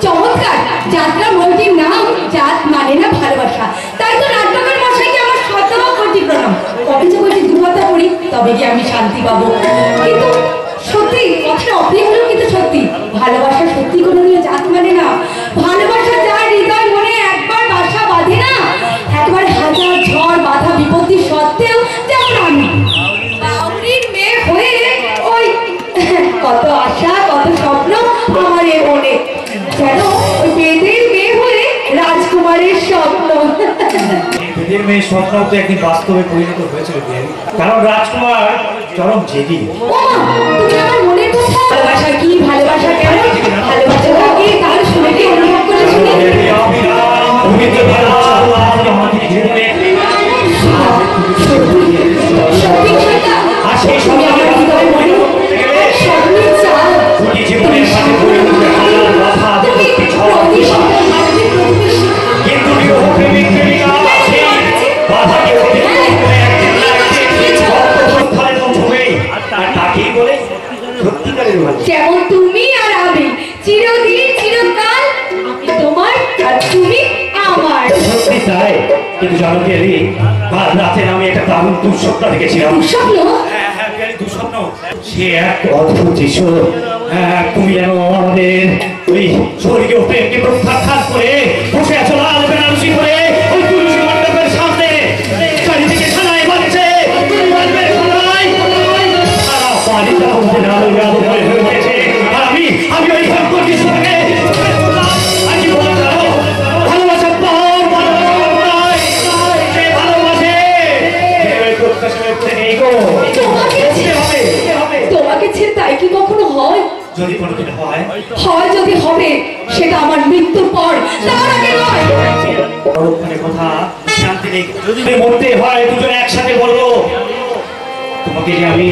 চমৎকার যাত্রা মন্ত্রীর নাম জাত মানে না ভালোবাসা, তাই তো নাট্যকার মশাইকে আমার শত কোটি প্রণাম। কবে যে কোটি দুর্বতা করি তবে কি আমি শান্তি পাবো। কিন্তু সত্যি কথাটা অপ্রিয় হলেও কিন্তু সত্যি, ভালোবাসা সত্যি কোনোদিনও জাত মানে না। ভালোবাসা যার হৃদয় মনে একবার বাসা বাঁধে না, একবার হাজার ঝড় বাধা বিপত্তি সত্ত্বেও, যেমন আমি বাউরির মেয়ে হয়ে ওই কত আশা কত স্বপ্ন আমার এ মনে, যেন ওই বেদের মেয়ে হয়ে রাজকুমারের স্বপ্ন। বেদের মেয়ে স্বপ্ন তো একদিন বাস্তবে পরিণত হয়েছিল, কারণ রাজকুমার চরম জেদি। তুমি আমার মনের কথা, ভালোবাসা কি, ভালোবাসা কেমন, ভালোবাসা কাকে, তার শুনে কি অনুভব করে শুনে যেমন তুমি আর আমি চিরদিন চিরকাল, আমি তোমার আর তুমি আমার। সত্যি তাই, কিন্তু জানো কি এলি, কাল রাতে আমি একটা দারুণ দুঃস্বপ্ন দেখেছিলাম। দুঃস্বপ্ন? হ্যাঁ, দুঃস্বপ্ন। সে এক অদ্ভুত দৃশ্য। তুমি যেন আমাদের ওই স্বর্গীয় প্রেমকে প্রত্যাখ্যান করে বসে আছো লাল বেনারসি করে ওই তুলসী মণ্ডপের সামনে, চারিদিকে সানাই বাজছে, সারা বাড়িটা আমাদের আলোয় আলো হয়ে গেছে। আর আমি ওই ভয়ঙ্কর দৃশ্যটাকে তোমাকে ছেড়ে তাই কি কখনো হয়? যদি কোনোদিন হয়, যদি হবে সেটা আমার মৃত্যুর পর, তার আগে নয়। পরক্ষণে কথা শান্তি নেই, যদি মরতে হয় দুজনে একসাথে বলবো। তোমাকে যে আমি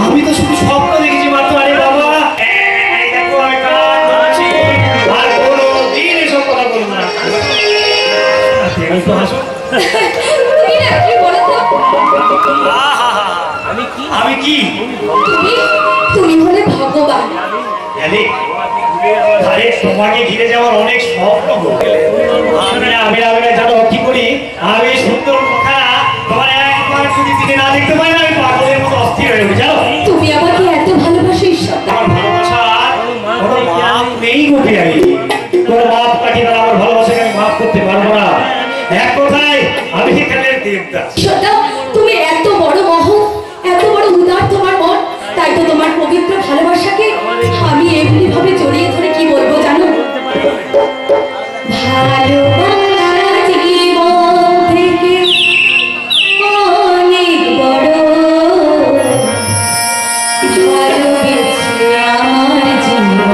আমি তো শুধু স্বপ্ন দেখেছি মাত্র। আরে বাবা দেখো আমি কাজ করছি, আর কোনো দিন এসব কথা বলবো না। তো হাসো। তুমি না কি বলো তো? আমি কি? তুমি হলে ভগবান। আরে তোমাকে ঘিরে যাওয়ার অনেক স্বপ্ন। আমি জানো কি করি, আমি সুন্দর কথা তোমার একবার যদি দিনে না দেখতে পাই না, আমি পাগলের মতো অস্থির হয়ে যাবো। জানো তুমি আমাকে এত ভালোবাসো ঈশ্বর, আমার ভালোবাসা কোনো মাপ নেই গোপি। আমি কোনো মাপ কাটি না, আমার ভালোবাসাকে আমি মাপ করতে পারবো না। এক কথায় আমি এখানে দেবদাস। তুমি এত বড় মহৎ, এত বড় উদার তোমার মন, তাই তো তোমার পবিত্র ভালোবাসাকে আমি এমনি ভাবে জড়িয়ে ধরে কি বলবো জানো? ভালোবাসা জীবন থেকে অনেক বড়, ভালোবেসে আমার জীবন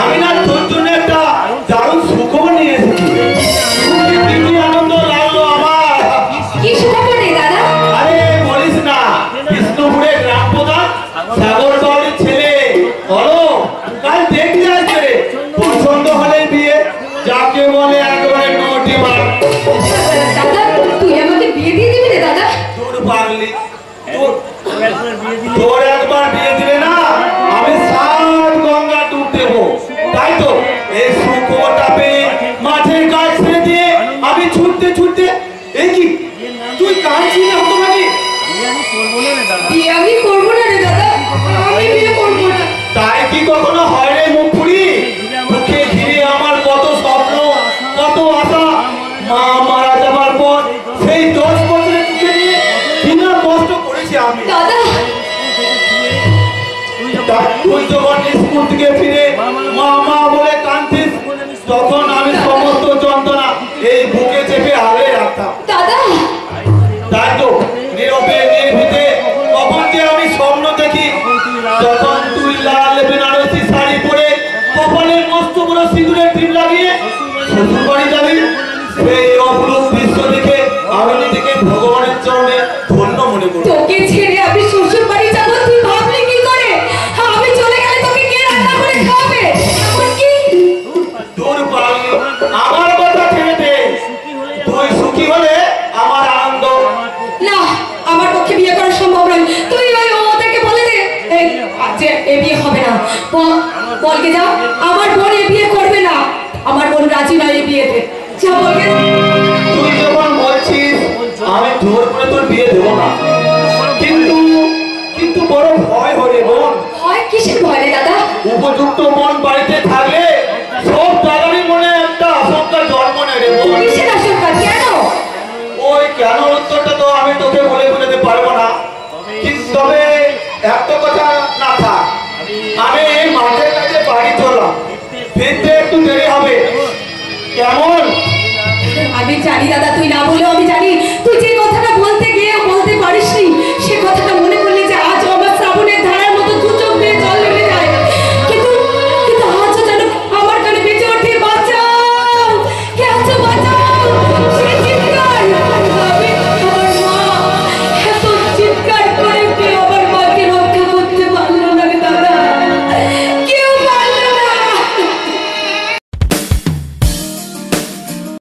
আমি না তোর জন্য একটা দারুণ সুখবর নিয়ে এসেছি। কি আনন্দ লাগলো আমার। কি সুখবর রে দাদা? আরে বলিস না, বিষ্ণুপুরের গ্রাম প্রধান সাগর বাবুর ছেলে বলো কাল দেখতে আসবে। পছন্দ হলে বিয়ে, যাকে বলে একেবারে নো ডিমান্ড। দাদা তুই আমাকে বিয়ে দিয়ে দিবি রে দাদা? তোর পাগলি, তোর একবার বিয়ে দিলে না আমি সাত গঙ্গা ডুব দেবো। তাই তো এই সুখবরটা পেয়ে মাঠের কাজ ছেড়ে দিয়ে আমি ছুটতে ছুটতে, এই কি তুই কাঁদছিস না তোমাকে? বিয়ে আমি করবো না রে দাদা, আমি বিয়ে করবো না। তাই কি কখনো হয় রে মুখপুরি? মুখে ঘিরে আমার কত স্বপ্ন, কত আশা। মা মারা যাবার পর সেই 10 বছরের তুকে নিয়ে বিনা কষ্ট করেছি আমি। দাদা তুই যখন স্কুল থেকে ফিরে মা মা বলে কাঁদতিস, তখন আমি সমস্ত যন্ত্রণা এই বুকে চেপে আড়ে রাখতাম। দাদা তাই তো নীরবে নির্ভীতে কখন যে আমি স্বপ্ন দেখি, তখন তুই লাল বেনারসি শাড়ি পরে কপালের মস্ত বড় সিঁদুরের টিপ লাগিয়ে শ্বশুর বাড়ি যাবি। সেই অপরূপ দৃশ্য দেখে আমি নিজেকে ভগবানের চরণে ধন্য মনে করি। তোকে ছেড়ে আমি শ্বশুর বাড়ি যাবো, তুই ভাবলি কি করে? আমি চলে গেলে তোকে কে রান্না করে খাওয়াবে? এখন কি তোর পাগলি, আমার কথা ছেড়ে দে। তুই সুখী হলে আমার আনন্দ। না, আমার পক্ষে বিয়ে করা সম্ভব নয়। তুই ওই ওদেরকে বলে দে যে এ বিয়ে হবে না। বলকে যাও আমার বোন এ বিয়ে করবে না, আমার বোন রাজি নয় এ বিয়েতে। যা বলকে। তুই যখন বলছিস আমি জোর করে তোর বিয়ে দেবো না, কিন্তু কিন্তু বড় ভয় হরে বোন। ভয় কিসের ভয় রে দাদা? উপযুক্ত মন বাড়িতে থাকলে সব দাদারই মনে একটা আশঙ্কা জন্ম নেয় রে বোন। কিসের আশঙ্কা? কেন? ওই কেন উত্তরটা তো আমি তোকে বলে বোঝাতে পারবো না, কিন্তু তবে একটা কথা না থাক, আমি মাঠের কাছে বাড়ি চললাম, ফিরতে একটু দেরি হবে। কেমন? আমি জানি দাদা, তুই না বলেও আমি জানি